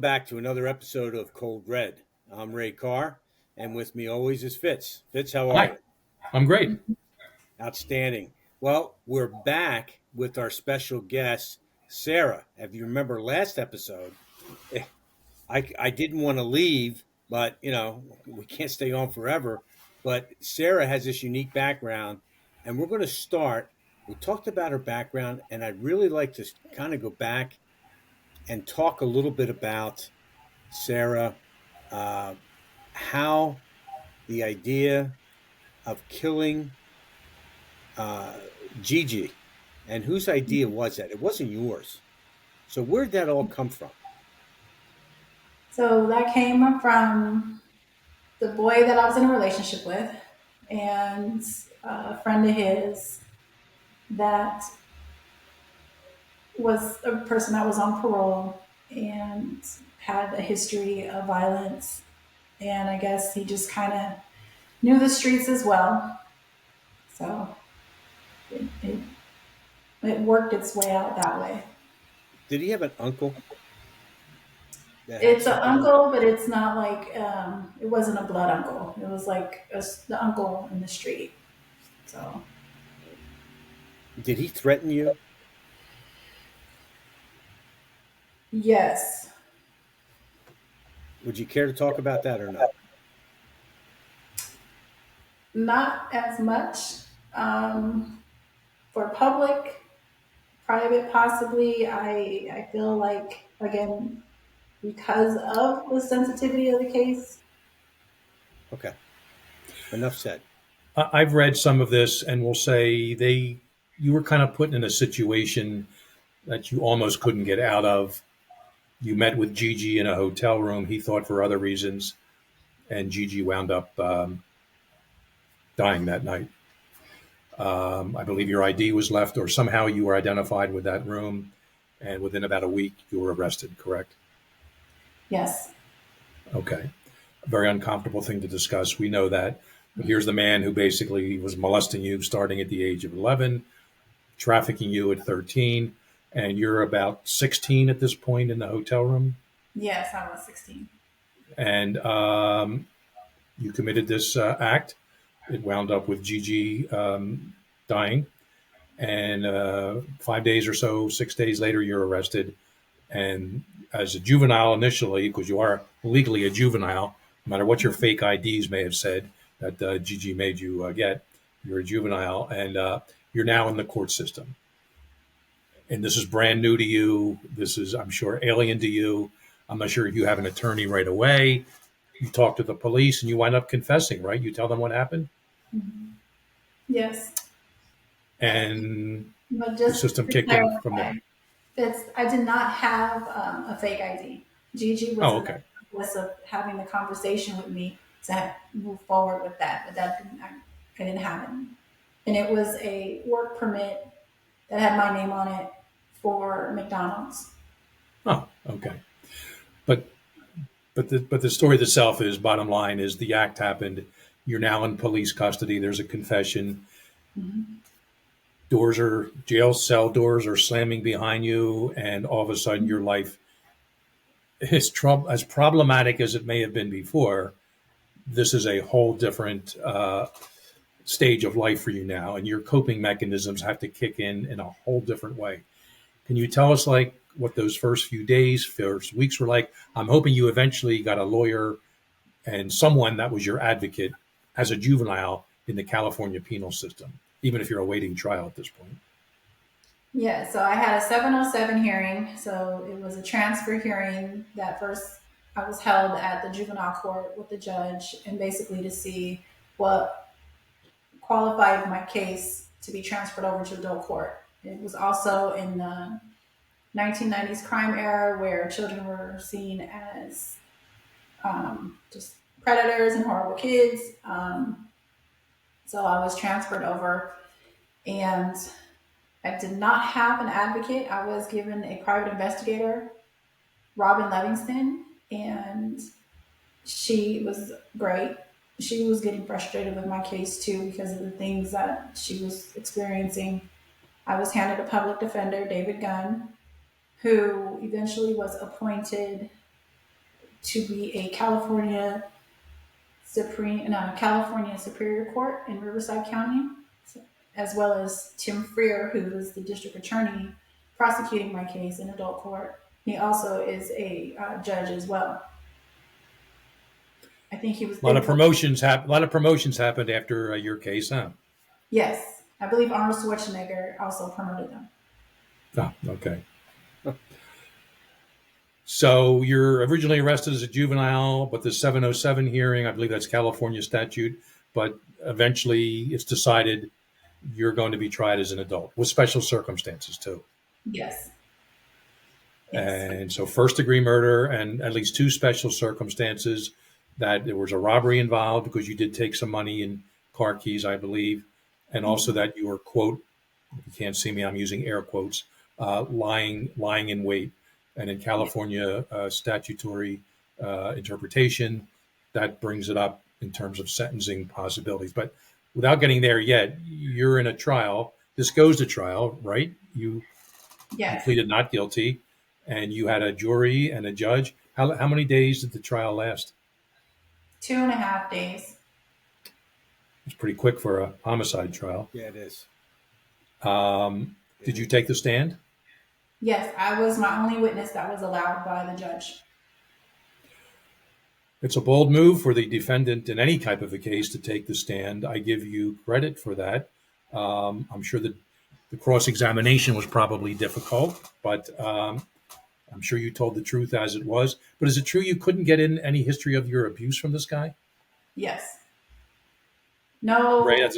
back to another episode of Cold Red. I'm Ray Carr, and with me always is Fitz. Fitz, how are Hi, you? I'm great. Outstanding. Well, we're back with our special guest, Sarah. If you remember last episode, eh, I didn't want to leave, but we can't stay on forever. But Sarah has this unique background, and we're going to start. We talked about her background, and I'd really like to kind of go back and talk a little bit about Sarah, uh, how the idea of killing uh, Gigi, and whose idea was that? It wasn't yours. So where did that all come from? So that came from the boy that I was in a relationship with and a friend of his that was a person that was on parole and had a history of violence. And I guess he just kind of knew the streets as well. So it, it, it worked its way out that way. Did he have an uncle that had It's an something? uncle, but it's not like, it wasn't a blood uncle. It was like the uncle in the street. So Did he threaten you? yes. Would you care to talk about that or not? Not as much. For public, private, possibly. I feel like, again, because of the sensitivity of the case. Okay, enough said. I've read some of this, and will say you were kind of put in a situation that you almost couldn't get out of. You met with Gigi in a hotel room. He thought for other reasons, and Gigi wound up dying that night. I believe your ID was left, or somehow you were identified with that room, and within about a week you were arrested. Correct? Yes. Okay. A very uncomfortable thing to discuss. We know that. But here's the man who basically was molesting you starting at the age of 11, trafficking you at 13, and you're about 16 at this point in the hotel room. Yes, I was 16. And you committed this act. It wound up with Gigi dying. And 5 days or so, 6 days later, you're arrested. And as a juvenile initially, because you are legally a juvenile, no matter what your fake IDs may have said that Gigi made you get, you're a juvenile, and you're now in the court system. And this is brand new to you. This is, I'm sure, alien to you. I'm not sure if you have an attorney right away. You talk to the police and you wind up confessing, right? You tell them what happened, Mhm. Yes. and But the just system to kicked in from there. clarify, I did not have a fake ID. Gigi was Oh, in the okay. process of having the conversation with me to move forward with that, but I didn't have it. And it was a work permit that had my name on it for McDonald's. Oh, okay. But but the story itself is, bottom line is, the act happened. You're now in police custody. There's a confession. Mhm. Jail cell doors are slamming behind you, and all of a sudden your life is as problematic as it may have been before. This is a whole different stage of life for you now, and your coping mechanisms have to kick in a whole different way. Can you tell us, like, what those first few days, first weeks were like? I'm hoping you eventually got a lawyer and someone that was your advocate as a juvenile in the California penal system, even if you're awaiting trial at this point. Yeah, so I had a 707 hearing. So it was a transfer hearing that first I was held at the juvenile court with the judge, and basically to see what qualified my case to be transferred over to adult court. It was also in the 1990s crime era where children were seen as just predators and horrible kids. So I was transferred over, and I did not have an advocate. I was given a private investigator, Robin Livingston, and she was great. She was getting frustrated with my case too because of the things that she was experiencing. I was handed a public defender, David Gunn, who eventually was appointed to be a California Superior Court in Riverside County, as well as Tim Freer, who is the district attorney prosecuting my case in adult court. He also is a judge as well. I think he was. A lot of promotions a lot of promotions happened after your case, huh? Yes, I believe Arnold Schwarzenegger also promoted them. Oh, okay. So you're originally arrested as a juvenile, but the 707 hearing, I believe that's California statute, but eventually it's decided you're going to be tried as an adult with special circumstances too. Yes. And so first degree murder and at least two special circumstances, that there was a robbery involved because you did take some money and car keys, I believe. And also that you were, quote, you can't see me, I'm using air quotes, lying in wait. And in California statutory interpretation, that brings it up in terms of sentencing possibilities. But without getting there yet, you're in a trial. This goes to trial, right? You pleaded not guilty, and you had a jury and a judge. How many days did the trial last? 2.5 days. It's pretty quick for a homicide trial. Yeah, it is. Did you take the stand? Yes, I was my only witness that was allowed by the judge. It's a bold move for the defendant in any type of a case to take the stand. I give you credit for that. I'm sure that the cross-examination was probably difficult, but I'm sure you told the truth as it was. But is it true you couldn't get in any history of your abuse from this guy? Yes. No, Ray,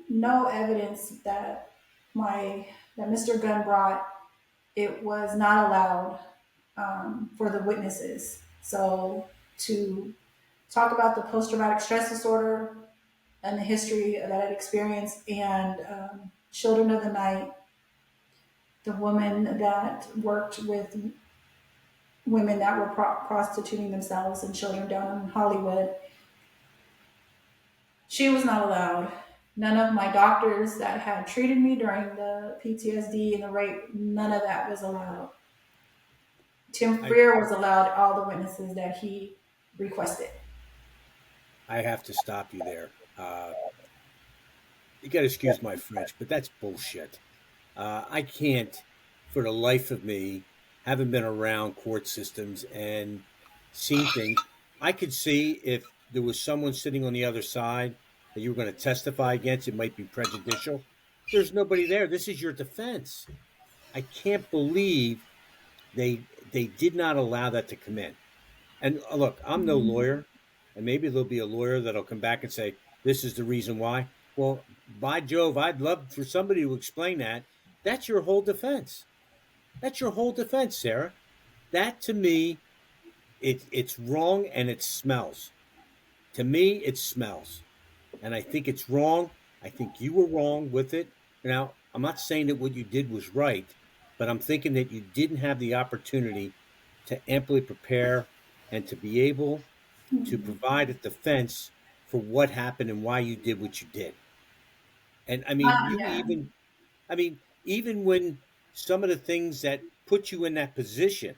no evidence that Mr. Gunn brought. It was not allowed for the witnesses. So to talk about the post-traumatic stress disorder and the history that I'd experienced, and Children of the Night, the woman that worked with women that were prostituting themselves and children down in Hollywood, she was not allowed. None of my doctors that had treated me during the PTSD and the rape, none of that was allowed. Tim Freer was allowed all the witnesses that he requested. I have to stop you there. You got to excuse my French, but that's bullshit. I can't, for the life of me, having been around court systems and seen things, I could see if there was someone sitting on the other side that you were going to testify against, it might be prejudicial. There's nobody there. This is your defense. I can't believe they did not allow that to come in. And look, I'm no lawyer, and maybe there'll be a lawyer that'll come back and say, this is the reason why. Well, by Jove, I'd love for somebody to explain that. That's your whole defense. That's your whole defense, Sarah. That, to me, it's wrong, and it smells. To me, it smells. And I think it's wrong. I think you were wrong with it. Now, I'm not saying that what you did was right, but I'm thinking that you didn't have the opportunity to amply prepare and to be able to provide a defense for what happened and why you did what you did. And I mean, even when some of the things that put you in that position,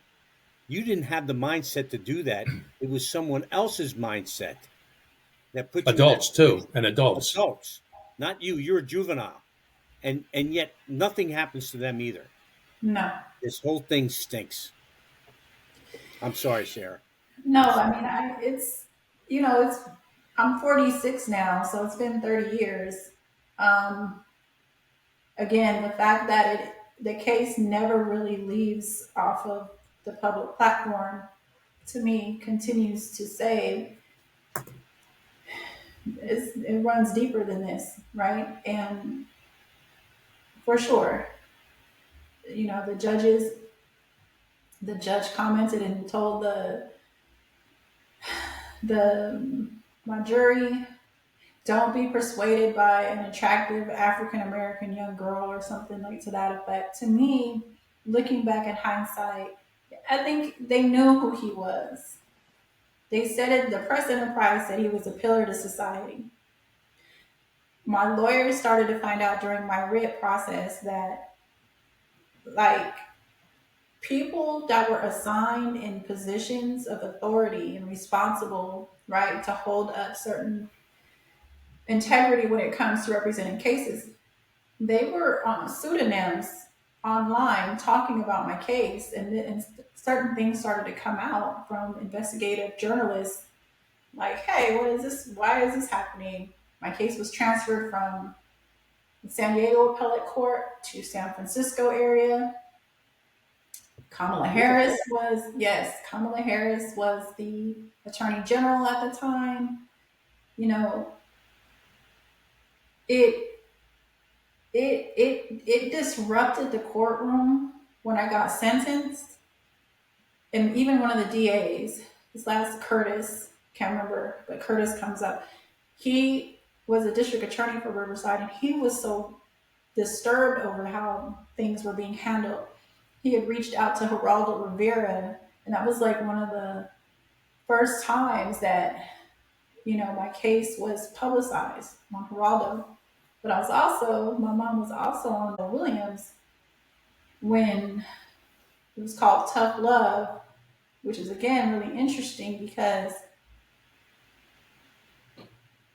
you didn't have the mindset to do that. It was someone else's mindset that put you adults in that too, and adults. Adults, not you. You're a juvenile, and yet nothing happens to them either. No. This whole thing stinks. I'm sorry, Sarah. No, I mean, I'm 46 now, so it's been 30 years. Again, the fact that the case never really leaves off of the public platform, to me, continues to say it runs deeper than this, right? And for sure, the judge commented and told my jury, don't be persuaded by an attractive African American young girl or something like to that effect. To me, looking back in hindsight, I think they knew who he was. They said it, the press enterprise said he was a pillar to society. My lawyer started to find out during my writ process that, like, people that were assigned in positions of authority and responsible, right, to hold up certain integrity when it comes to representing cases, they were on pseudonyms online talking about my case, and certain things started to come out from investigative journalists like, hey, what is this? Why is this happening? My case was transferred from the San Diego appellate court to San Francisco area. Really? Kamala Harris was the attorney general at the time. You know, it it disrupted the courtroom when I got sentenced, and even one of the DAs, his last Curtis, can't remember, but Curtis comes up. He was a district attorney for Riverside, and he was so disturbed over how things were being handled. He had reached out to Geraldo Rivera, and that was like one of the first times that my case was publicized on Geraldo. But my mom was also on the Williams when it was called Tough Love, which is again really interesting because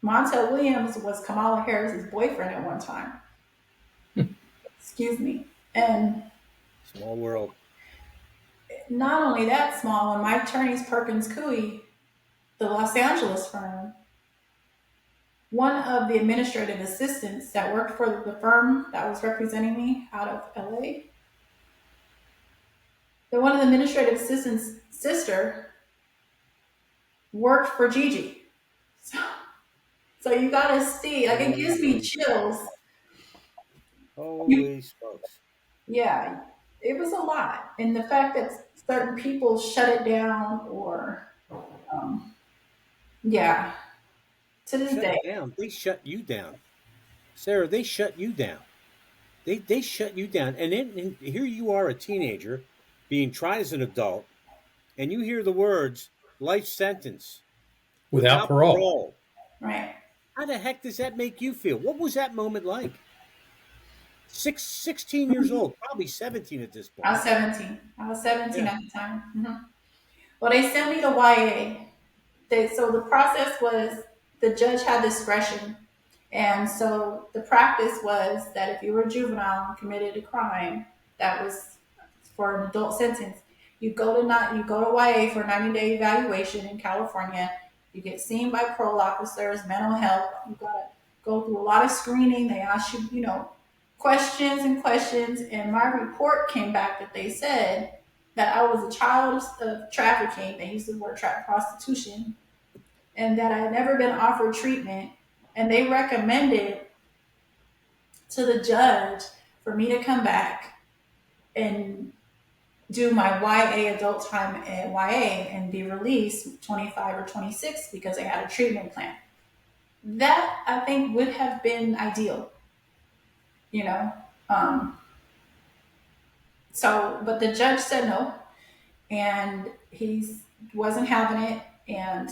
Montel Williams was Kamala Harris's boyfriend at one time. Excuse me. And Small world. not only that small, when my attorney's Perkins Coie, the Los Angeles firm, one of the administrative assistants that worked for the firm that was representing me out of LA, one of the administrative assistants' sister worked for Gigi. So you gotta see, like it gives me chills. Holy smokes. Yeah, it was a lot. And the fact that certain people shut it down or, yeah, to this Shut day. it down. They shut you down. Sarah, they shut you down. They shut you down. And here you are, a teenager, being tried as an adult, and you hear the words life sentence Without without parole. parole. Right. How the heck does that make you feel? What was that moment like? 16 years old, probably 17 at this I point. was 17. I was 17 Yeah. at the time. Well, they sent me to YA. So the process was the judge had discretion. And so the practice was that if you were a juvenile and committed a crime that was for an adult sentence, you go to YA for a 90-day evaluation in California. You get seen by parole officers, mental health. You gotta go through a lot of screening. They ask you, questions and questions. And my report came back that they said that I was a child of trafficking. They used the word prostitution, and that I had never been offered treatment. And they recommended to the judge for me to come back and do my YA adult time at YA and be released 25 or 26 because they had a treatment plan. That I think would have been ideal, you know. But the judge said no, and he wasn't having it, and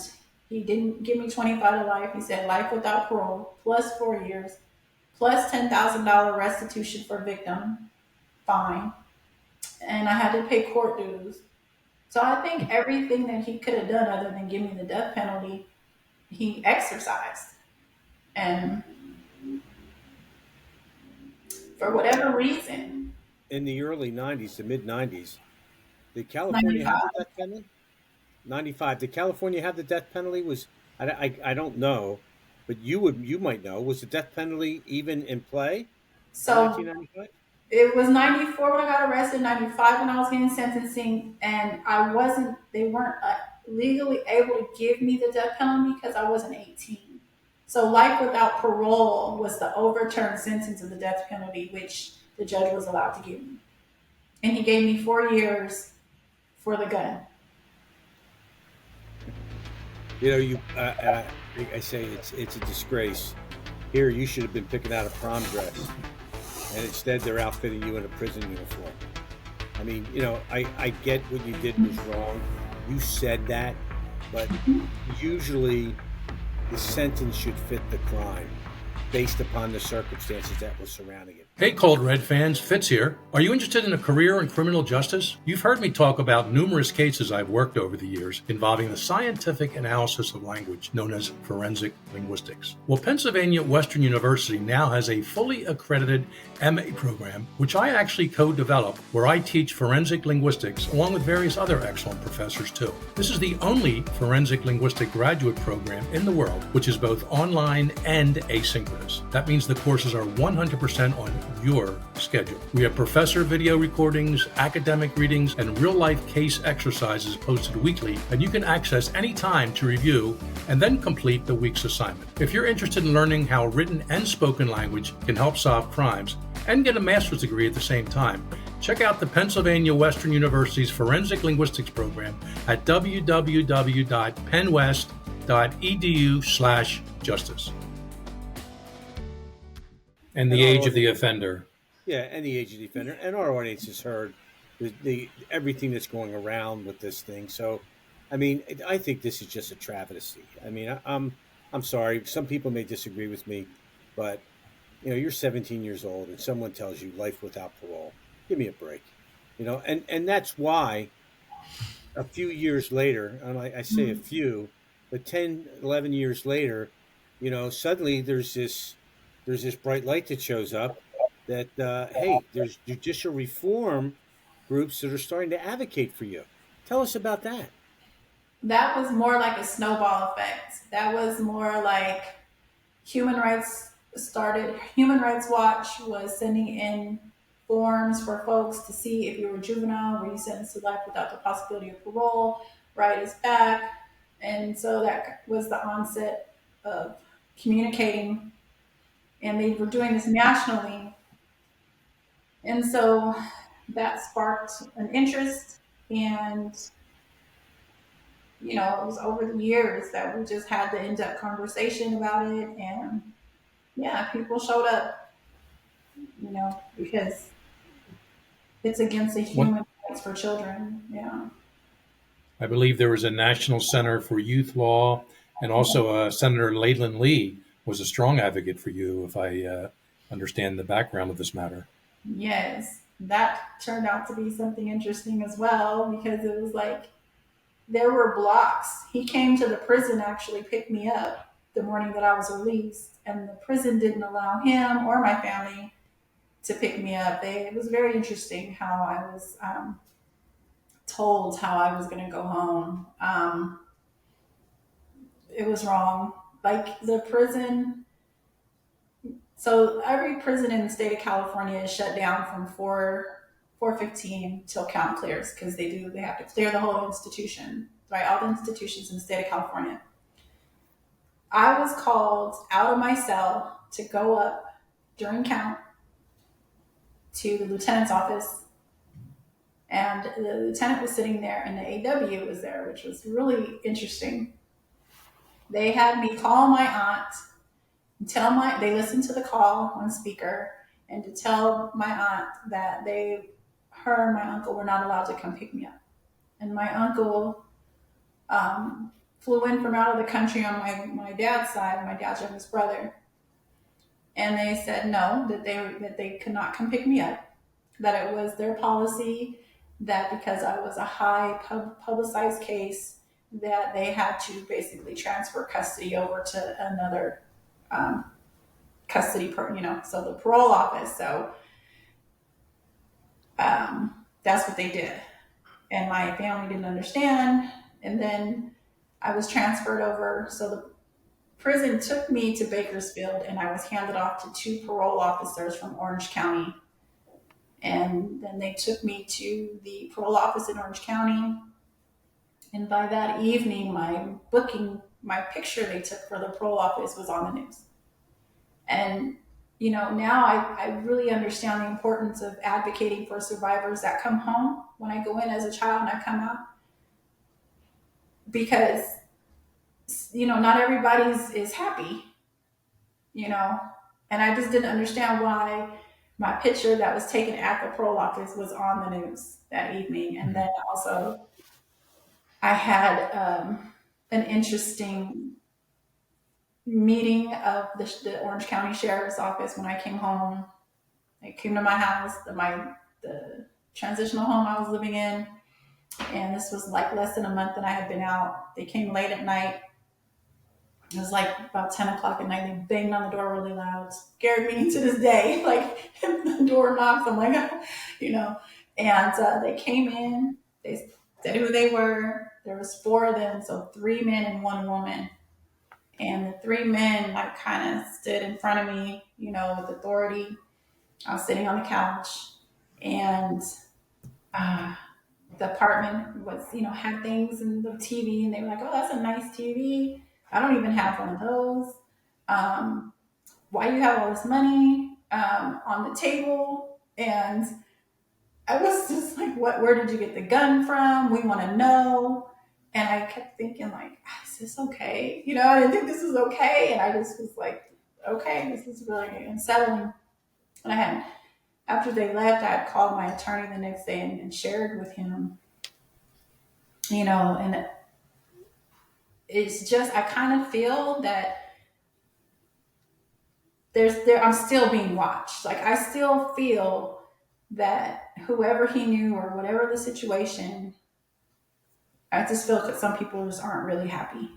he didn't give me 25 to life. He said life without parole plus 4 years plus $10,000 restitution for victim fine, and I had to pay court dues. So I think everything that he could have done other than give me the death penalty, he exercised. And for whatever reason, In the early 90s, the mid 90s, did California have 95. the death penalty? 95. Did California have the death penalty? I don't know, but you might know. Was the death penalty even in play in So 1995? it was 94 when I got arrested, 95 when I was getting sentencing, and they weren't legally able to give me the death penalty because I wasn't 18. So life without parole was the overturned sentence of the death penalty, which the judge was allowed to give me. And he gave me 4 years for the gun. I say it's a disgrace. Here, you should have been picking out a prom dress, and instead they're outfitting you in a prison uniform. I mean, I get what you did was wrong. You said that, but usually the sentence should fit the crime. based upon the circumstances that were surrounding it. Hey, Cold Red fans, Fitz here. Are you interested in a career in criminal justice? You've heard me talk about numerous cases I've worked over the years involving the scientific analysis of language known as forensic linguistics. Well, Pennsylvania Western University now has a fully accredited MA program, which I actually co-developed, where I teach forensic linguistics along with various other excellent professors too. This is the only forensic linguistic graduate program in the world which is both online and asynchronous. That means the courses are 100% on your schedule. We have professor video recordings, academic readings, and real-life case exercises posted weekly, and you can access any time to review and then complete the week's assignment. If you're interested in learning how written and spoken language can help solve crimes and get a master's degree at the same time, check out the Pennsylvania Western University's Forensic Linguistics program at www.pennwest.edu/justice. And the age of the offender. Yeah, and the age of the offender. And our audience has heard the everything that's going around with this thing. So, I mean, I think this is just a travesty. I mean, I'm sorry. Some people may disagree with me, but you're 17 years old and someone tells you life without parole. Give me a break. And that's why a few years later, and I say a few, but 10, 11 years later, suddenly there's this bright light that shows up that, hey, there's judicial reform groups that are starting to advocate for you. Tell us about that. That was more like a snowball effect. That was more like Human Rights Watch was sending in forms for folks to see if you were juvenile, were you sentenced to life without the possibility of parole, write us back. And so that was the onset of communicating. And they were doing this nationally. And so that sparked an interest. And, it was over the years that we just had the in-depth conversation about it. And yeah, people showed up, because it's against the human rights for children. Yeah. I believe there was a National Center for Youth Law, and also Senator Leyland Lee was a strong advocate for you, if I understand the background of this matter. Yes, that turned out to be something interesting as well, because it was like there were blocks. He came to the prison, actually picked me up the morning that I was released, and the prison didn't allow him or my family to pick me up. It was very interesting how I was told how I was going to go home. It was wrong. Like the prison, so every prison in the state of California is shut down from 4:15 till count clears, because they have to clear the whole institution, right? All the institutions in the state of California. I was called out of my cell to go up during count to the lieutenant's office, and the lieutenant was sitting there and the AW was there, which was really interesting. They had me call my aunt and they listened to the call on speaker, and to tell my aunt that her and my uncle were not allowed to come pick me up. And my uncle flew in from out of the country on my dad's side, my dad's youngest brother. And they said no, that they could not come pick me up, that it was their policy that because I was a high publicized case, that they had to basically transfer custody over to another custody, so the parole office. So that's what they did. And my family didn't understand. And then I was transferred over. So the prison took me to Bakersfield, and I was handed off to 2 parole officers from Orange County. And then they took me to the parole office in Orange County. And by that evening, my picture they took for the parole office was on the news. And, now I really understand the importance of advocating for survivors that come home when I go in as a child and I come out. Because, not everybody is happy, and I just didn't understand why my picture that was taken at the parole office was on the news that evening. And then also I had an interesting meeting of the Orange County Sheriff's Office when I came home. They came to my house, the transitional home I was living in, and this was like less than a month that I had been out. They came late at night. It was like about 10 o'clock at night. They banged on the door really loud. Scared me to this day. Like, the door knocks, I'm like, And they came in. They said who they were. There was four of them, so three men and one woman. And the three men like kind of stood in front of me, with authority. I was sitting on the couch, and uh, the apartment was, had things in the TV, and they were like, "Oh, that's a nice TV. I don't even have one of those. Um, why do you have all this money on the table?" And I was just like, "What? Where did you get the gun from? We want to know." And I kept thinking, like, "Is this okay?" I didn't think this was okay, and I just was like, "Okay, this is really unsettling." And I had, after they left, I had called my attorney the next day and shared with him, and it's just, I kind of feel that I'm still being watched. Like, I still feel that whoever he knew or whatever the situation, I just feel that some people just aren't really happy.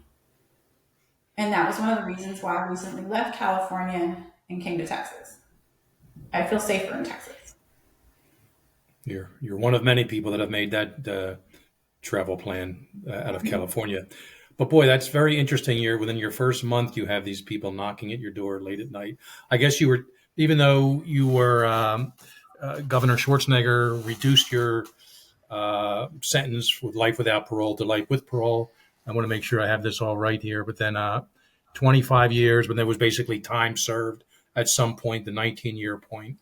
And that was one of the reasons why I recently left California and came to Texas. I feel safer in Texas. You're one of many people that have made that travel plan out of California. But boy, that's very interesting. You're within your first month, you have these people knocking at your door late at night. I guess you were, even though you were Governor Schwarzenegger reduced your sentence with life without parole to life with parole. I want to make sure I have this all right here. But then 25 years, when there was basically time served at some point, the 19-year point,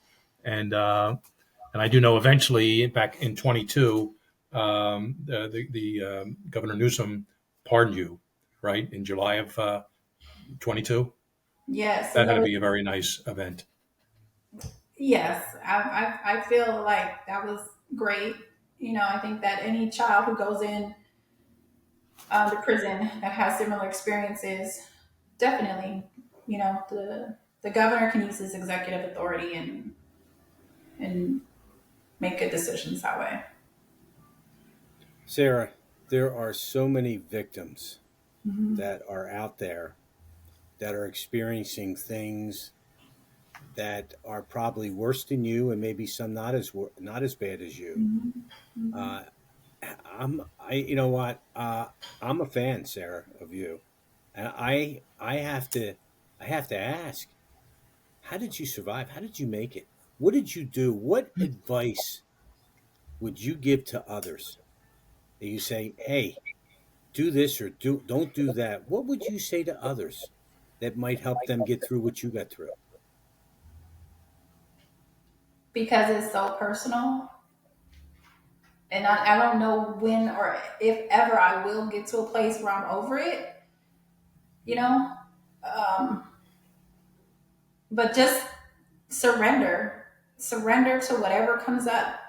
and I do know eventually back in 22, the Governor Newsom pardoned you, right, in July of 22. Yes, That and had there to was, be a very nice event. yes, I feel like that was great. I think that any child who goes in to prison that has similar experiences, definitely, the governor can use his executive authority and make good decisions that way. Sarah, there are so many victims Mm-hmm. that are out there that are experiencing things that are probably worse than you, and maybe some not as bad as you. Mm-hmm. Uh, you know what? I'm a fan, Sarah, of you, and I have to ask, how did you survive? How did you make it? What did you do? What advice would you give to others? That you say, hey, do this or don't do that. What would you say to others that might help them get through what you got through? Because it's so personal, and I don't know when or if ever I will get to a place where I'm over it, you know. Um, but just surrender to whatever comes up.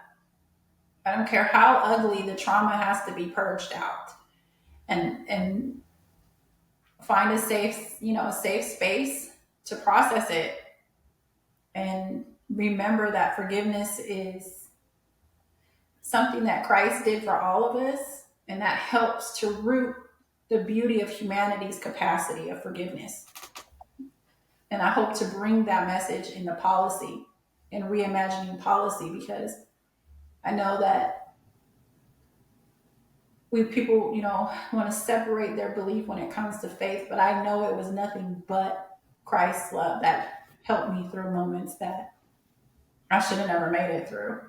I don't care how ugly the trauma has to be purged out, and find a safe space to process it, and remember that forgiveness is something that Christ did for all of us, and that helps to root the beauty of humanity's capacity of forgiveness. And I hope to bring that message in the policy and reimagining policy, because I know that people, want to separate their belief when it comes to faith, but I know it was nothing but Christ's love that helped me through moments that I should have never made it through.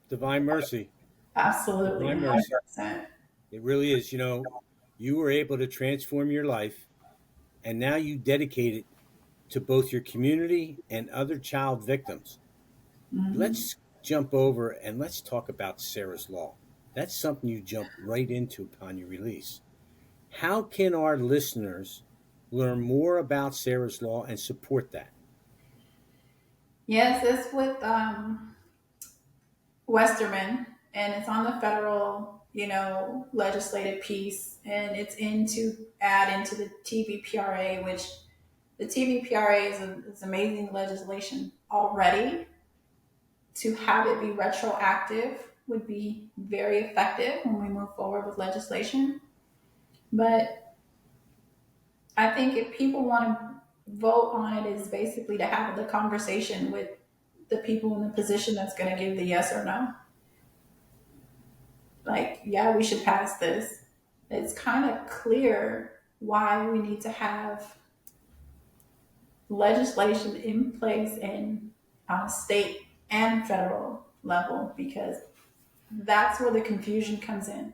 Divine mercy. Absolutely, Divine mercy. 100%. It really is. You were able to transform your life, and now you dedicate it to both your community and other child victims. Hmm. Let's jump over and let's talk about Sarah's Law. That's something you jump right into upon your release. How can our listeners learn more about Sarah's Law and support that? Yes, it's with Westerman, and it's on the federal legislative piece, and it's in to add into the TVPRA, which the TVPRA is amazing legislation already. To have it be retroactive would be very effective when we move forward with legislation. But I think if people want to vote on it, is basically to have the conversation with the people in the position that's going to give the yes or no. Like, yeah, we should pass this. It's kind of clear why we need to have legislation in place in on a state and federal level, because that's where the confusion comes in.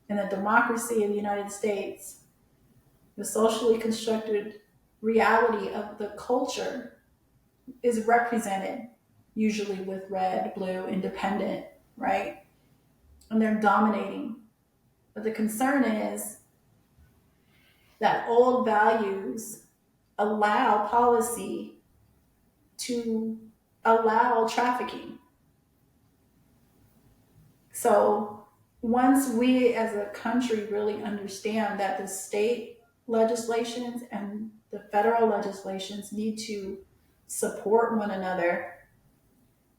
In the democracy of the United States, the socially constructed reality of the culture is represented usually with red, blue, independent, right? And they're dominating. But the concern is that old values allow policy to allow trafficking. So once we as a country really understand that the state legislations and the federal legislations need to support one another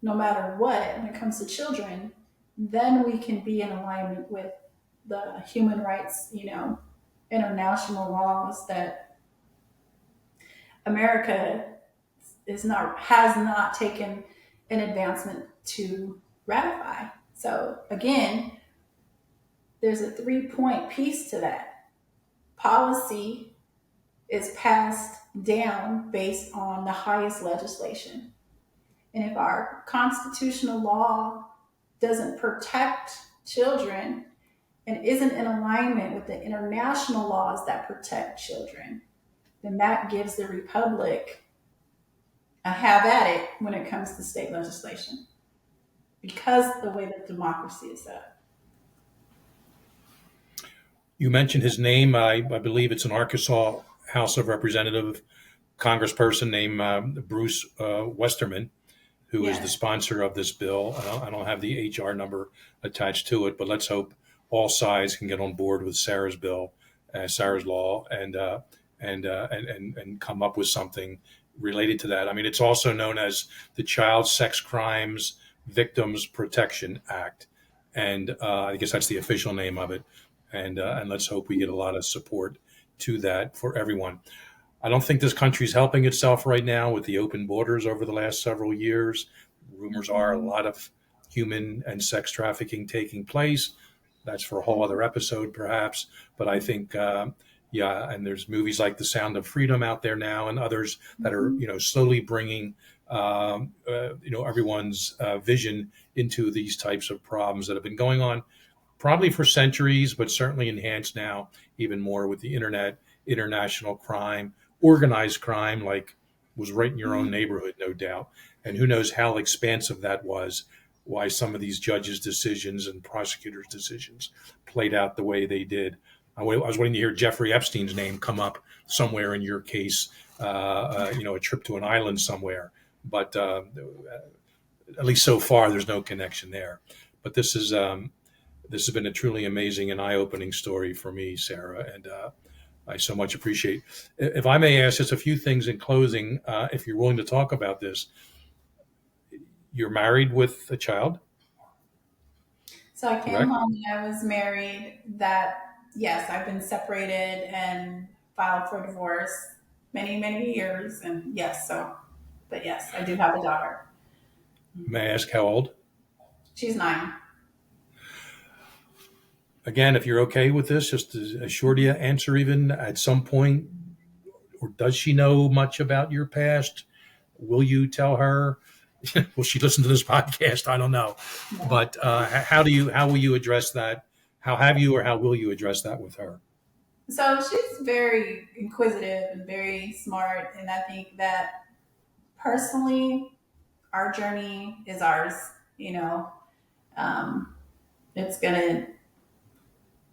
no matter what when it comes to children, then we can be in alignment with the human rights, international laws that America has not taken an advancement to ratify. So again, there's a 3-point piece to that. Policy is passed down based on the highest legislation. And if our constitutional law doesn't protect children and isn't in alignment with the international laws that protect children, then that gives the republic a have at it when it comes to state legislation, because of the way that democracy is set up. You mentioned his name. I believe it's an Arkansas House of Representative congressperson named Bruce Westerman, who is the Yes. sponsor of this bill. I don't have the HR number attached to it, but let's hope all sides can get on board with Sarah's bill, Sarah's law, and come up with something related to that. I mean, it's also known as the Child Sex Crimes Victims Protection Act, and I guess that's the official name of it. And let's hope we get a lot of support to that for everyone. I don't think this country is helping itself right now with the open borders over the last several years. Rumors are a lot of human and sex trafficking taking place. That's for a whole other episode, perhaps. But I think, and there's movies like The Sound of Freedom out there now, and others that are, slowly bringing, everyone's vision into these types of problems that have been going on probably for centuries, but certainly enhanced now even more with the internet, international crime, organized crime, like was right in your own neighborhood, no doubt. And who knows how expansive that was, why some of these judges' decisions and prosecutors' decisions played out the way they did. I was waiting to hear Jeffrey Epstein's name come up somewhere in your case, a trip to an island somewhere. But at least so far, there's no connection there. But this has been a truly amazing and eye-opening story for me, Sarah, and I so much appreciate. If I may ask just a few things in closing, if you're willing to talk about this. You're married with a child? So I came Correct? home and I was married. Yes, I've been separated and filed for divorce many, many years. And but yes, I do have a daughter. May I ask how old? She's 9. Again, if you're okay with this, just a short answer even at some point, or does she know much about your past? Will you tell her? Will she listen to this podcast? I don't know. Yeah. But how will you address that? How have you or how will you address that with her? So she's very inquisitive and very smart. And I think that personally, our journey is ours. It's going to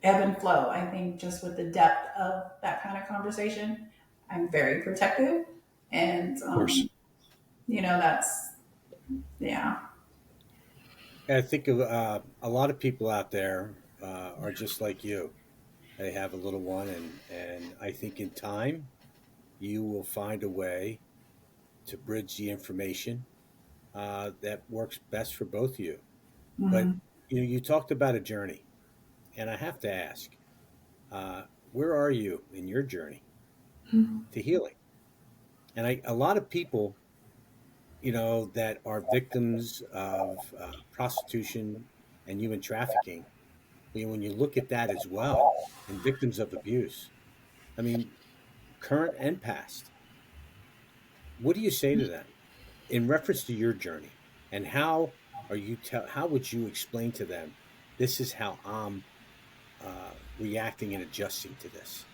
ebb and flow. I think just with the depth of that kind of conversation, I'm very protective. And, Of course. that's, yeah. I think of a lot of people out there are just like you. They have a little one, and I think in time you will find a way to bridge the information that works best for both of you. But Mhm. you talked about a journey, and I have to ask, where are you in your journey to healing? And a lot of people, that are victims of prostitution and human trafficking, when you look at that as well, and victims of abuse, I mean, current and past, what do you say to them in reference to your journey? And how would you explain to them, this is how I'm reacting and adjusting to this?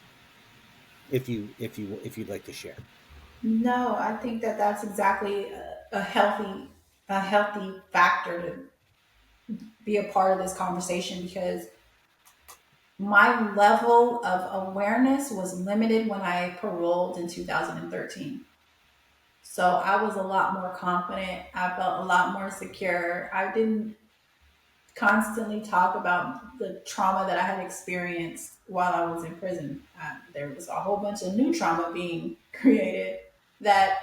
If you'd like to share. No, I think that that's exactly a healthy factor to be a part of this conversation because my level of awareness was limited when I paroled in 2013. So I was a lot more confident. I felt a lot more secure. I didn't constantly talk about the trauma that I had experienced while I was in prison. There was a whole bunch of new trauma being created that,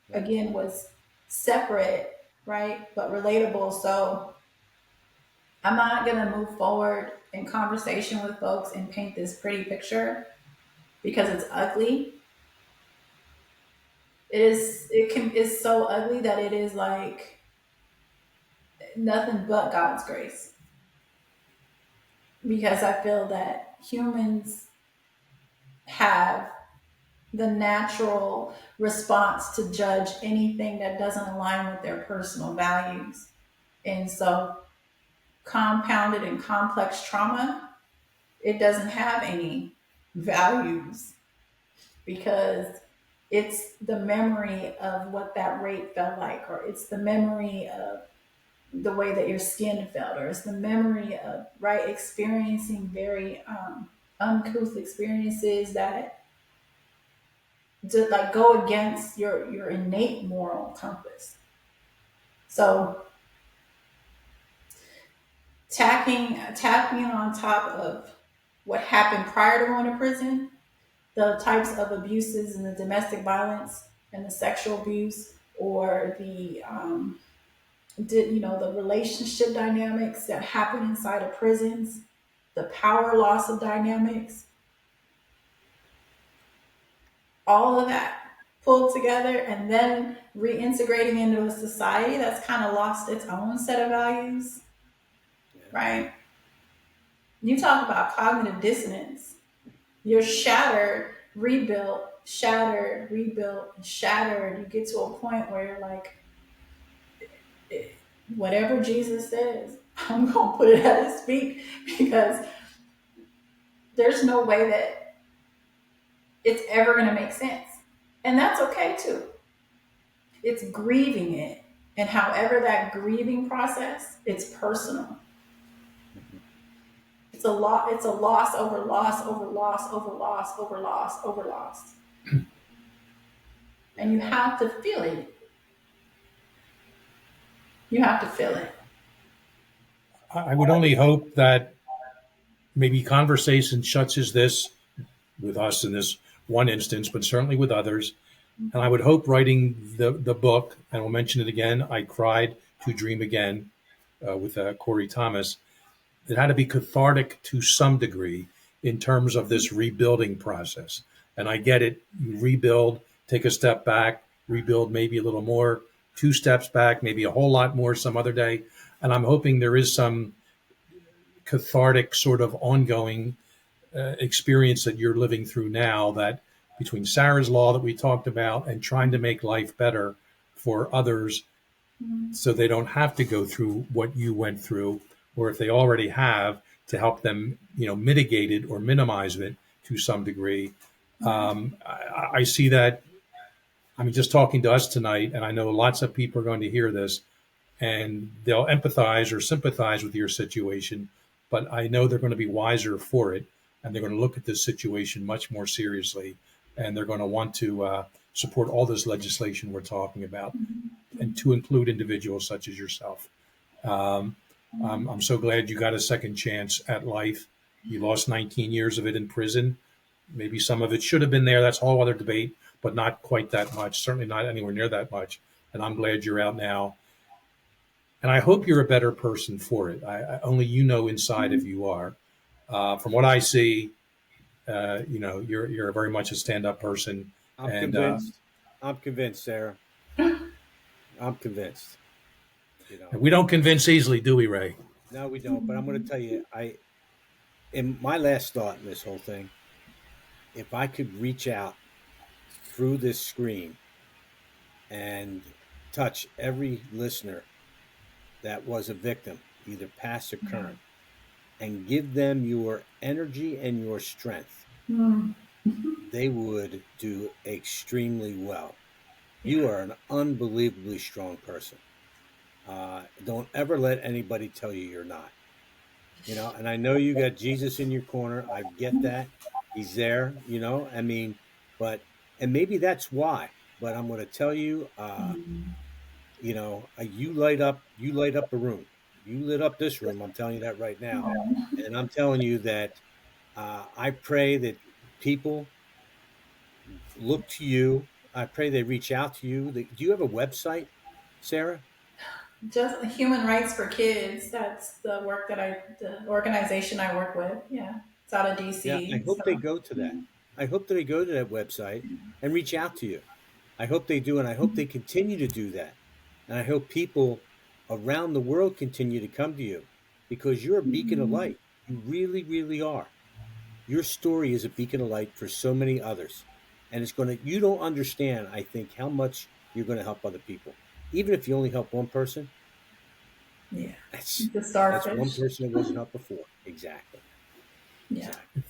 Right. again, was separate, right, but relatable. So I'm not going to move forward in conversation with folks and paint this pretty picture because it's ugly. It's so ugly that it is like nothing but God's grace. Because I feel that humans have the natural response to judge anything that doesn't align with their personal values. And so, compounded and complex trauma, it doesn't have any values because it's the memory of what that rape felt like, or it's the memory of the way that your skin felt, or it's the memory of right experiencing very uncouth experiences that just like go against your innate moral compass. So tapping on top of what happened prior to going to prison, the types of abuses and the domestic violence and the sexual abuse or the relationship dynamics that happen inside of prisons, the power loss of dynamics, all of that pulled together and then reintegrating into a society that's kind of lost its own set of values, Yeah. right? You talk about cognitive dissonance. You're shattered, rebuilt, shattered. You get to a point where you're like, whatever Jesus says, I'm going to put it at his feet because there's no way that it's ever going to make sense. And that's okay too. It's grieving it. And however that grieving process, it's personal. Mhm. It's a loss over loss over loss over loss over loss over loss. And Yeah. you have to feel it. You have to feel it. I would only hope that maybe conversation such as this, with us in this one instance, but certainly with others, and I would hope writing the book, and I'll mention it again, I Cried to Dream Again with Corey Thomas, it had to be cathartic to some degree in terms of this rebuilding process. And I get it. You rebuild, take a step back, rebuild maybe a little more, two steps back, maybe a whole lot more some other day. And I'm hoping there is some cathartic sort of ongoing experience that you're living through now, that between Sarah's law that we talked about and trying to make life better for others so they don't have to go through what you went through, or if they already have, to help them, mitigate it or minimize it to some degree. I see that. I mean, just talking to us tonight, and I know lots of people are going to hear this, and they'll empathize or sympathize with your situation, but I know they're going to be wiser for it, and they're going to look at this situation much more seriously, and they're going to want to support all this legislation we're talking about, and to include individuals such as yourself. I'm so glad you got a second chance at life. You lost 19 years of it in prison. Maybe some of it should have been there. That's a whole other debate, but not quite that much. Certainly not anywhere near that much. And I'm glad you're out now. And I hope you're a better person for it. Only you know inside if you are. From what I see, you're very much a stand-up person. I'm And convinced. I'm convinced, Sarah. I'm convinced. we don't convince easily, do we, Ray? No, we don't. But I'm going to tell you, in my last thought in this whole thing, if I could reach out through this screen and touch every listener that was a victim, either past or current, and give them your energy and your strength, they would do extremely well. You are an unbelievably strong person. Don't ever let anybody tell you you're not. And I know you got Jesus in your corner. I get that. He's there, and maybe that's why. But I'm going to tell you, you light up a room. You lit up this room. I'm telling you that right now. And I'm telling you that I pray that people look to you. I pray they reach out to you. Do you have a website, Sarah? Just Human Rights for Kids. That's the organization I work with. Yeah. It's out of DC. Yeah, I hope they go to that. I hope that they go to that website and reach out to you. I hope they do, and I hope they continue to do that. And I hope people around the world continue to come to you because you're a beacon of light. You really, really are. Your story is a beacon of light for so many others. And you don't understand, I think, how much you're going to help other people. Even if you only help one person. Yeah. That's one person that wasn't helped before. Exactly. Yeah. Exactly.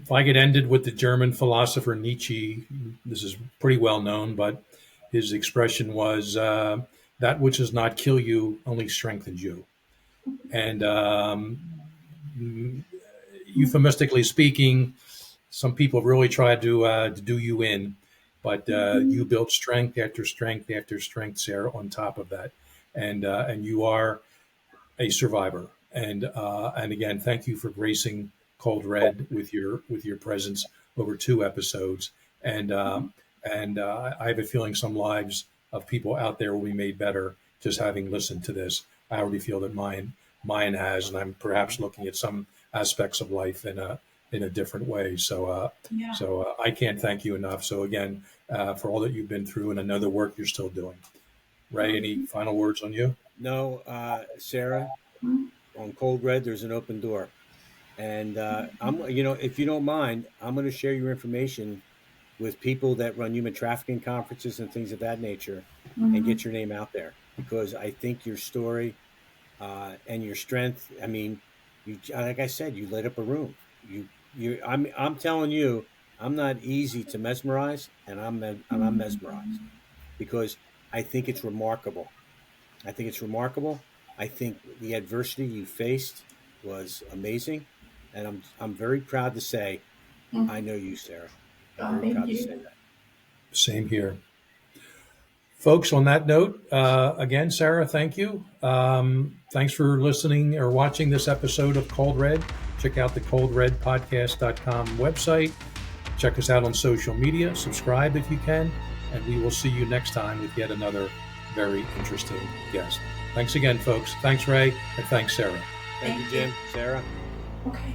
If I get ended with the German philosopher Nietzsche, this is pretty well known, but his expression was, that which does not kill you only strengthens you. And euphemistically speaking, some people really tried to do you in, but you built strength after strength after strength, Sarah, on top of that. And you are a survivor. And again, thank you for gracing Cold Red with your presence over 2 episodes. And I have a feeling some lives of people out there will be made better just having listened to this. I already feel that mine has, and I'm perhaps looking at some aspects of life in a different way. So I can't thank you enough. So again, for all that you've been through, and I know the work you're still doing. Ray, any final words on you? No, Sarah, on Cold Red, there's an open door. And if you don't mind, I'm going to share your information with people that run human trafficking conferences and things of that nature, and get your name out there, because I think your story and your strength. I mean, like I said, you lit up a room. I'm telling you, I'm not easy to mesmerize, and I'm mesmerized because I think it's remarkable. I think the adversity you faced was amazing. And I'm very proud to say, I know you, Sarah. I'm very proud to say that. Same here. Folks, on that note, again, Sarah, thank you. Thanks for listening or watching this episode of Cold Red. Check out the coldredpodcast.com website. Check us out on social media. Subscribe if you can. And we will see you next time with yet another very interesting guest. Thanks again, folks. Thanks, Ray. And thanks, Sarah. Thank you, Jim. Sarah. Okay.